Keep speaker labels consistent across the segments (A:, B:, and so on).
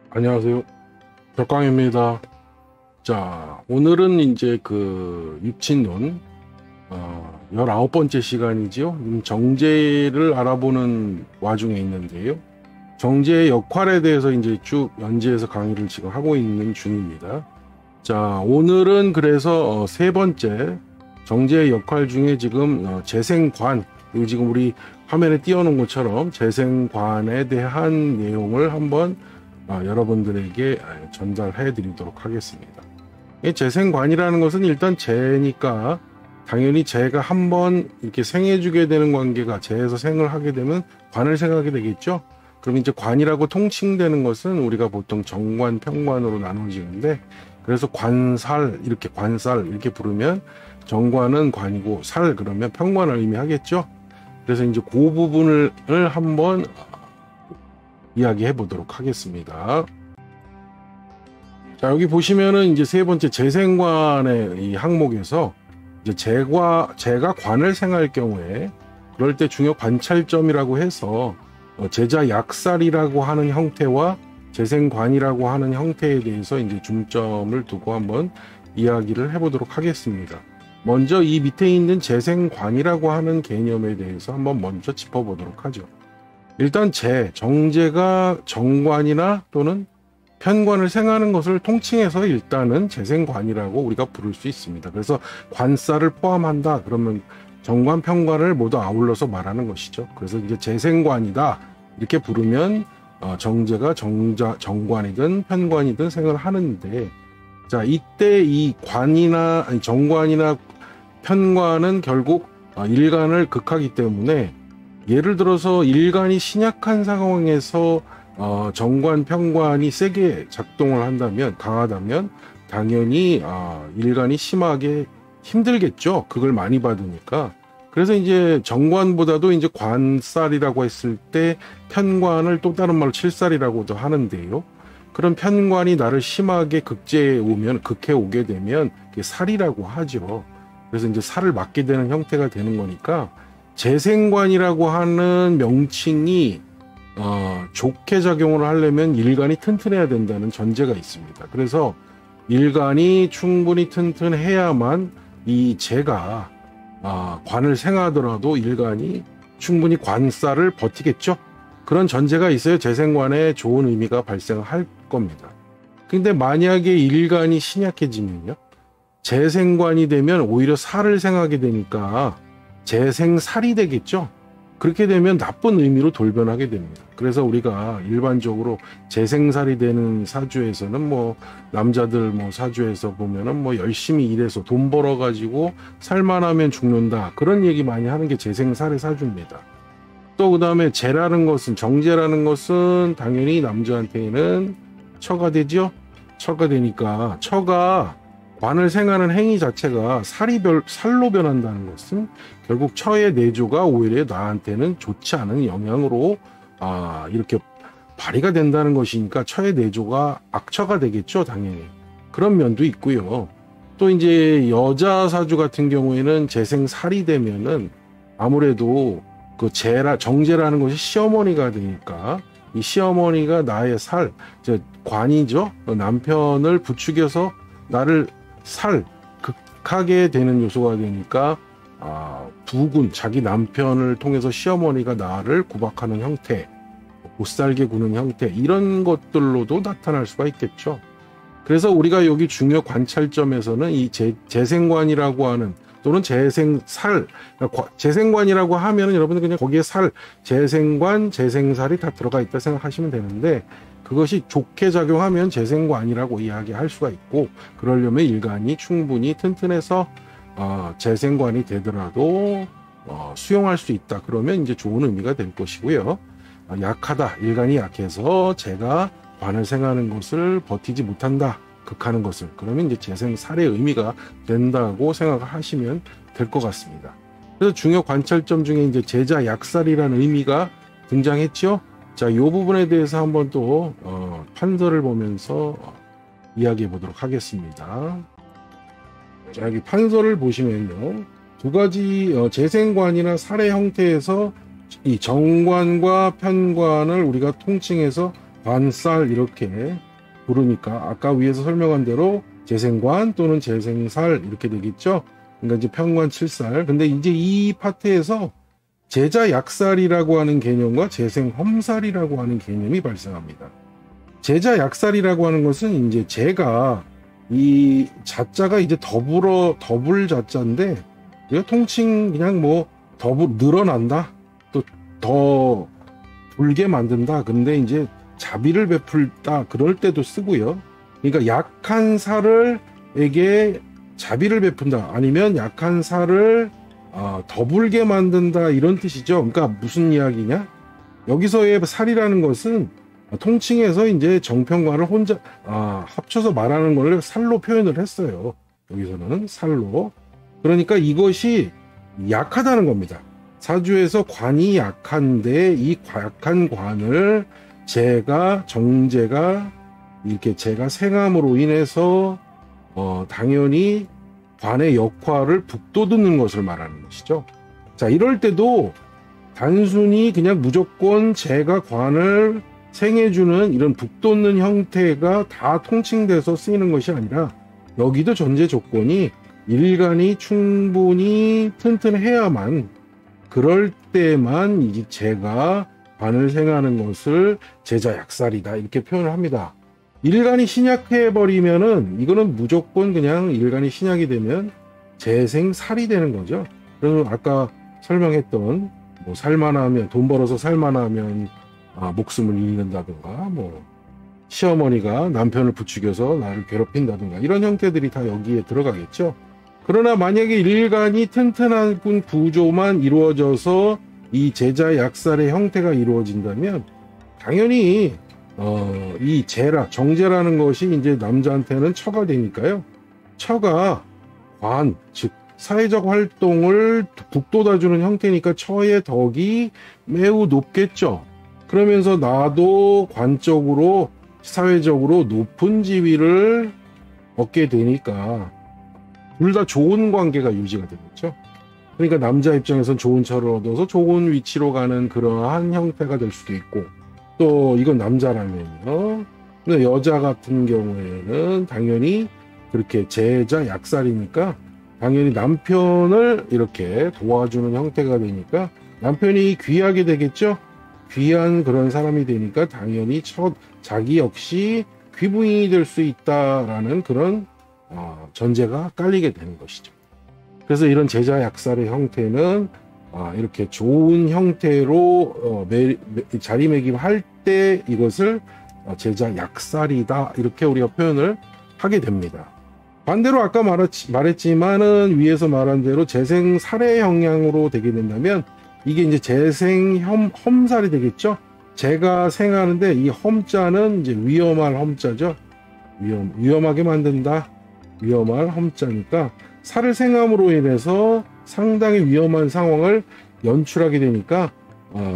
A: 안녕하세요. 벽광입니다. 자, 오늘은 이제 그 육친론 19번째 시간이지요. 정제를 알아보는 와중에 있는데요. 정제의 역할에 대해서 이제 쭉 연재해서 강의를 지금 하고 있는 중입니다. 자, 오늘은 그래서 세 번째 정제의 역할 중에 지금 재생관, 그리고 지금 우리 화면에 띄워놓은 것처럼 재생관에 대한 내용을 한번 여러분들에게 전달해 드리도록 하겠습니다. 이 재생관이라는 것은 일단 재니까 당연히 재가 한번 이렇게 생해주게 되는 관계가, 재에서 생을 하게 되면 관을 생하게 되겠죠. 그럼 이제 관이라고 통칭되는 것은 우리가 보통 정관, 평관으로 나눠지는데, 그래서 관살, 이렇게 관살 이렇게 부르면 정관은 관이고 살 그러면 평관을 의미하겠죠. 그래서 이제 그 부분을 한번 이야기해 보도록 하겠습니다. 자, 여기 보시면은 이제 세 번째 재생관의 이 항목에서 이제 재가 관을 생할 경우에 그럴 때 중요 관찰점이라고 해서 재자 약살이라고 하는 형태와 재생관이라고 하는 형태에 대해서 이제 중점을 두고 한번 이야기를 해보도록 하겠습니다. 먼저 이 밑에 있는 재생관이라고 하는 개념에 대해서 한번 먼저 짚어보도록 하죠. 일단 정제가 정관이나 또는 편관을 생하는 것을 통칭해서 일단은 재생관이라고 우리가 부를 수 있습니다. 그래서 관살을 포함한다 그러면 정관, 편관을 모두 아울러서 말하는 것이죠. 그래서 이제 재생관이다 이렇게 부르면 정제가 정관이든 편관이든 생을 하는데, 자, 이때 이 정관이나 편관은 결국 일간을 극하기 때문에, 예를 들어서 일간이 신약한 상황에서 정관, 편관이 세게 작동을 한다면, 강하다면 당연히 일간이 심하게 힘들겠죠. 그걸 많이 받으니까. 그래서 이제 정관보다도 이제 관살이라고 했을 때 편관을 또 다른 말로 칠살이라고도 하는데요. 그런 편관이 나를 심하게 극해 오게 되면 그게 살이라고 하죠. 그래서 이제 살을 맞게 되는 형태가 되는 거니까, 재생관이라고 하는 명칭이 좋게 작용을 하려면 일간이 튼튼해야 된다는 전제가 있습니다. 그래서 일간이 충분히 튼튼해야만 이 재가 관을 생하더라도 일간이 충분히 관살을 버티겠죠. 그런 전제가 있어야 재생관에 좋은 의미가 발생할 겁니다. 근데 만약에 일간이 신약해지면요, 재생관이 되면 오히려 살을 생하게 되니까 재생살이 되겠죠. 그렇게 되면 나쁜 의미로 돌변하게 됩니다. 그래서 우리가 일반적으로 재생살이 되는 사주에서는 남자들 사주에서 보면은 열심히 일해서 돈 벌어 가지고 살만하면 죽는다, 그런 얘기 많이 하는 게 재생살의 사주입니다. 또 그다음에 정제라는 것은 당연히 남자한테는 처가 되죠. 처가 되니까, 처가 관을 생하는 행위 자체가 살로 변한다는 것은 결국 처의 내조가 오히려 나한테는 좋지 않은 영향으로 이렇게 발휘가 된다는 것이니까 처의 내조가 악처가 되겠죠, 당연히. 그런 면도 있고요. 또 이제 여자 사주 같은 경우에는 재생살이 되면은 아무래도 그 정제라는 것이 시어머니가 되니까, 이 시어머니가 나의 관이죠. 남편을 부추겨서 나를 극하게 되는 요소가 되니까, 부군, 자기 남편을 통해서 시어머니가 나를 구박하는 형태, 못살게 구는 형태, 이런 것들로도 나타날 수가 있겠죠. 그래서 우리가 여기 중요 관찰점에서는 이 재생관이라고 하는, 또는 재생관이라고 하면은 여러분들 그냥 거기에 재생관, 재생살이 다 들어가 있다 생각하시면 되는데, 그것이 좋게 작용하면 재생관이라고 이야기할 수가 있고, 그러려면 일간이 충분히 튼튼해서 재생관이 되더라도 수용할 수 있다, 그러면 이제 좋은 의미가 될 것이고요. 약하다, 일간이 약해서 제가 관을 생하는 것을 버티지 못한다, 극하는 것을, 그러면 이제 재생살의 의미가 된다고 생각하시면 될 것 같습니다. 그래서 중요 관찰점 중에 이제 재자 약살이라는 의미가 등장했죠. 자, 이 부분에 대해서 한번 또 판서를 보면서 이야기해 보도록 하겠습니다. 자, 여기 판서를 보시면요, 두 가지 재생관이나 살의 형태에서 이 정관과 편관을 우리가 통칭해서 관살 이렇게 부르니까 아까 위에서 설명한 대로 재생관 또는 재생살 이렇게 되겠죠. 그러니까 이제 편관칠살. 근데 이제 이 파트에서 제자약살이라고 하는 개념과 재생험살이라고 하는 개념이 발생합니다. 제자약살이라고 하는 것은 이제 제가 이 자자가 이제 더불 자자인데 우리가 통칭 그냥 뭐 늘어난다 또 더 불게 만든다. 근데 이제 자비를 베풀다 그럴 때도 쓰고요. 그러니까 약한 살을에게 자비를 베푼다 아니면 약한 살을 더 불게 만든다 이런 뜻이죠. 그러니까 무슨 이야기냐? 여기서의 살이라는 것은 통칭해서 이제 정편관을 혼자 합쳐서 말하는 걸 살로 표현을 했어요. 여기서는 살로. 그러니까 이것이 약하다는 겁니다. 사주에서 관이 약한데 이 약한 관을 정제가 이렇게 제가 생함으로 인해서 당연히 관의 역할을 북돋우는 것을 말하는 것이죠. 자, 이럴 때도 단순히 그냥 무조건 제가 관을 생해주는 이런 북돋는 형태가 다 통칭돼서 쓰이는 것이 아니라 여기도 전제 조건이 일간이 충분히 튼튼해야만 그럴 때만 이제 제가 관을 생하는 것을 제자약살이다 이렇게 표현을 합니다. 일간이 신약해버리면은 이거는 무조건 그냥 일간이 신약이 되면 재생살이 되는 거죠. 그래서 아까 설명했던 뭐 살만하면 돈 벌어서 살만하면 목숨을 잃는다든가 뭐 시어머니가 남편을 부추겨서 나를 괴롭힌다든가 이런 형태들이 다 여기에 들어가겠죠. 그러나 만약에 일간이 튼튼한 구조만 이루어져서 이 제자약살의 형태가 이루어진다면 당연히 이 정제라는 것이 이제 남자한테는 처가 되니까요. 처가 관, 즉 사회적 활동을 북돋아주는 형태니까 처의 덕이 매우 높겠죠. 그러면서 나도 관적으로 사회적으로 높은 지위를 얻게 되니까 둘 다 좋은 관계가 유지가 되겠죠. 그러니까 남자 입장에선 좋은 처를 얻어서 좋은 위치로 가는 그러한 형태가 될 수도 있고 또 이건 남자라면요. 근데 여자 같은 경우에는 당연히 그렇게 제자 약살이니까 당연히 남편을 이렇게 도와주는 형태가 되니까 남편이 귀하게 되겠죠. 귀한 그런 사람이 되니까 당연히 자기 역시 귀부인이 될 수 있다라는 그런 전제가 깔리게 되는 것이죠. 그래서 이런 제자 약살의 형태는 이렇게 좋은 형태로 자리매김할 때 이것을 제자 약살이다 이렇게 우리가 표현을 하게 됩니다. 반대로 아까 말했지만은 위에서 말한 대로 재생살의 영향으로 되게 된다면 이게 이제 재생험살이 되겠죠. 제가 생하는데 이 험자는 이제 위험할 험자죠. 위험하게 만든다. 위험할 험자니까 살을 생함으로 인해서 상당히 위험한 상황을 연출하게 되니까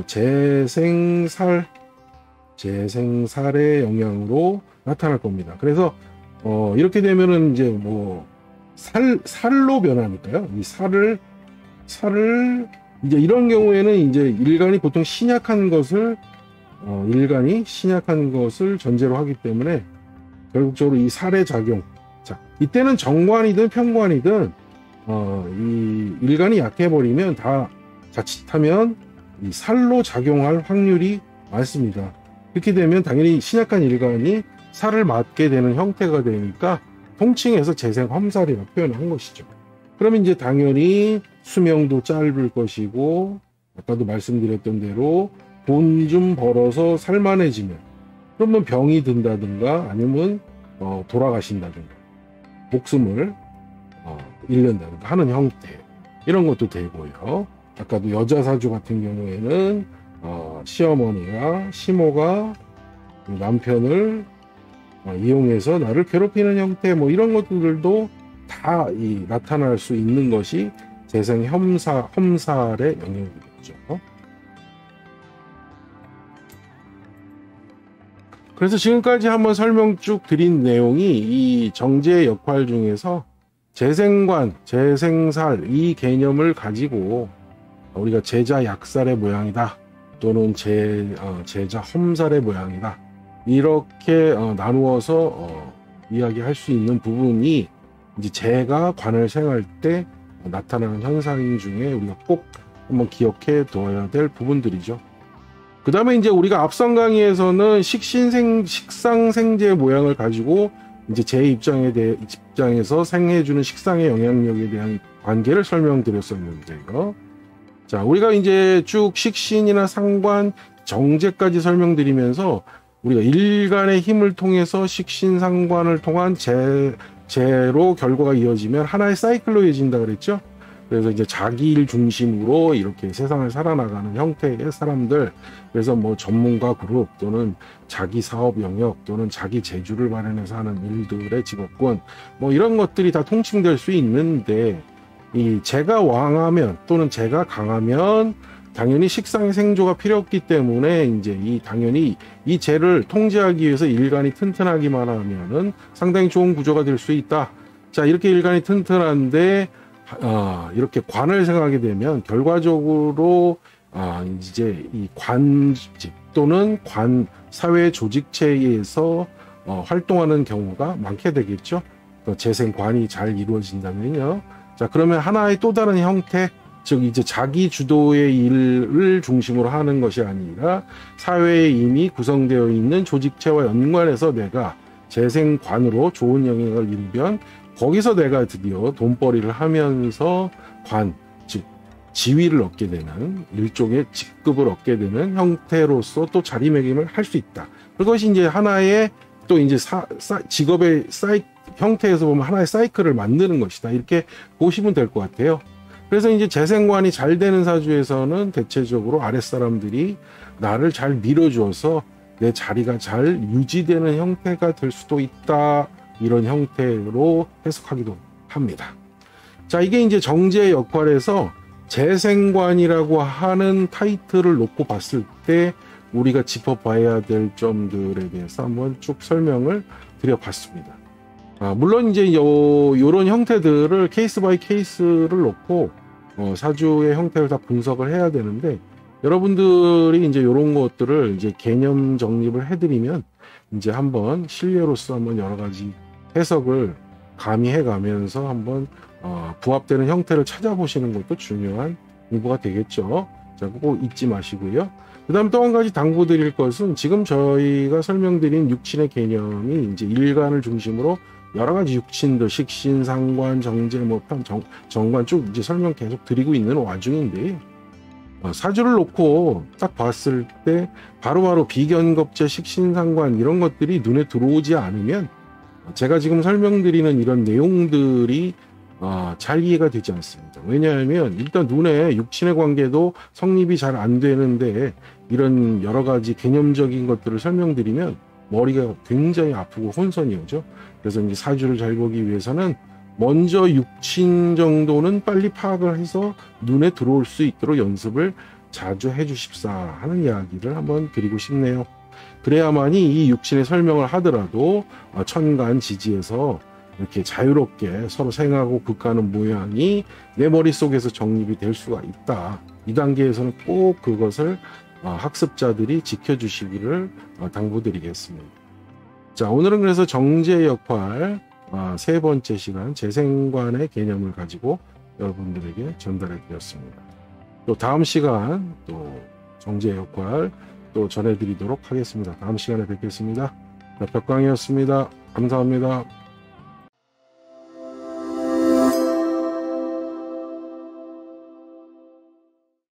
A: 재생살의 영향으로 나타날 겁니다. 그래서 이렇게 되면은 이제 뭐 살로 변하니까요. 이 살을 이제 이런 경우에는 이제 일간이 보통 신약한 것을 전제로 하기 때문에 결국적으로 이 살의 작용. 자, 이때는 정관이든 편관이든 이 일간이 약해버리면 다 자칫하면 이 살로 작용할 확률이 많습니다. 그렇게 되면 당연히 신약한 일간이 살을 맞게 되는 형태가 되니까 통칭해서 재생험살이라고 표현을 한 것이죠. 그러면 이제 당연히 수명도 짧을 것이고 아까도 말씀드렸던 대로 돈 좀 벌어서 살만해지면 그러면 병이 든다든가 아니면 돌아가신다든가 목숨을 잃는다든가 하는 형태 이런 것도 되고요. 아까도 여자 사주 같은 경우에는 시어머니가 시모가 남편을 이용해서 나를 괴롭히는 형태 뭐 이런 것들도 다 나타날 수 있는 것이 재생험살의 영역이겠죠. 그래서 지금까지 한번 설명 쭉 드린 내용이 이 정제의 역할 중에서 재생관, 재생살 이 개념을 가지고 우리가 제자 약살의 모양이다 또는 제자 험살의 모양이다 이렇게 나누어서 이야기할 수 있는 부분이 이제 재가 관을 생할 때 나타나는 현상 중에 우리가 꼭 한번 기억해 둬야 될 부분들이죠. 그 다음에 이제 우리가 앞선 강의에서는 식상생재 모양을 가지고 이제 제 입장에서 생해주는 식상의 영향력에 대한 관계를 설명드렸었는데요. 자, 우리가 이제 쭉 식신이나 상관, 정제까지 설명드리면서 우리가 일간의 힘을 통해서 식신, 상관을 통한 재로 결과가 이어지면 하나의 사이클로 이어진다 그랬죠. 그래서 이제 자기 일 중심으로 이렇게 세상을 살아나가는 형태의 사람들, 그래서 뭐 전문가 그룹 또는 자기 사업 영역 또는 자기 재주를 마련해서 하는 일들의 직업군, 뭐 이런 것들이 다 통칭될 수 있는데, 이 재가 왕하면 또는 재가 강하면 당연히 식상의 생조가 필요 없기 때문에 이제 당연히 이 재를 통제하기 위해서 일간이 튼튼하기만 하면은 상당히 좋은 구조가 될 수 있다. 자, 이렇게 일간이 튼튼한데 이렇게 관을 생각하게 되면 결과적으로 이제 이 관직 또는 관 사회 조직체에서 활동하는 경우가 많게 되겠죠. 재생관이 잘 이루어진다면요. 자, 그러면 하나의 또 다른 형태, 즉 이제 자기 주도의 일을 중심으로 하는 것이 아니라 사회에 이미 구성되어 있는 조직체와 연관해서 내가 재생관으로 좋은 영향을 이루면 거기서 내가 드디어 돈벌이를 하면서 관, 즉 지위를 얻게 되는 일종의 직급을 얻게 되는 형태로서 또 자리매김을 할 수 있다. 그것이 이제 하나의 또 이제 직업의 형태에서 보면 하나의 사이클을 만드는 것이다. 이렇게 보시면 될 것 같아요. 그래서 이제 재생관이 잘 되는 사주에서는 대체적으로 아랫사람들이 나를 잘 밀어줘서 내 자리가 잘 유지되는 형태가 될 수도 있다. 이런 형태로 해석하기도 합니다. 자, 이게 이제 정제의 역할에서 재생관이라고 하는 타이틀을 놓고 봤을 때 우리가 짚어봐야 될 점들에 대해서 한번 쭉 설명을 드려봤습니다. 물론 이제 요런 형태들을 케이스 바이 케이스를 놓고 사주의 형태를 다 분석을 해야 되는데, 여러분들이 이제 요런 것들을 이제 개념 정립을 해드리면 이제 한번 신뢰로서 한번 여러 가지 해석을 가미해 가면서 한번 부합되는 형태를 찾아보시는 것도 중요한 공부가 되겠죠. 자, 그거 잊지 마시고요. 그 다음 또 한 가지 당부드릴 것은 지금 저희가 설명드린 육친의 개념이 이제 일간을 중심으로 여러 가지 육친들, 식신, 상관, 정제, 뭐 정관 쭉 이제 설명 계속 드리고 있는 와중인데, 사주를 놓고 딱 봤을 때 바로바로 비견겁제, 식신, 상관 이런 것들이 눈에 들어오지 않으면 제가 지금 설명드리는 이런 내용들이 잘 이해가 되지 않습니다. 왜냐하면 일단 눈에 육친의 관계도 성립이 잘 안 되는데 이런 여러 가지 개념적인 것들을 설명드리면 머리가 굉장히 아프고 혼선이 오죠. 그래서 이제 사주를 잘 보기 위해서는 먼저 육친 정도는 빨리 파악을 해서 눈에 들어올 수 있도록 연습을 자주 해주십사 하는 이야기를 한번 드리고 싶네요. 그래야만이 이 육친의 설명을 하더라도 천간 지지에서 이렇게 자유롭게 서로 생하고 극하는 모양이 내 머릿속에서 정립이 될 수가 있다. 이 단계에서는 꼭 그것을 학습자들이 지켜주시기를 당부드리겠습니다. 자, 오늘은 그래서 정제의 역할 세 번째 시간 재생관의 개념을 가지고 여러분들에게 전달해 드렸습니다. 또 다음 시간 또 정제의 역할 또 전해드리도록 하겠습니다. 다음 시간에 뵙겠습니다. 벽광이었습니다. 감사합니다.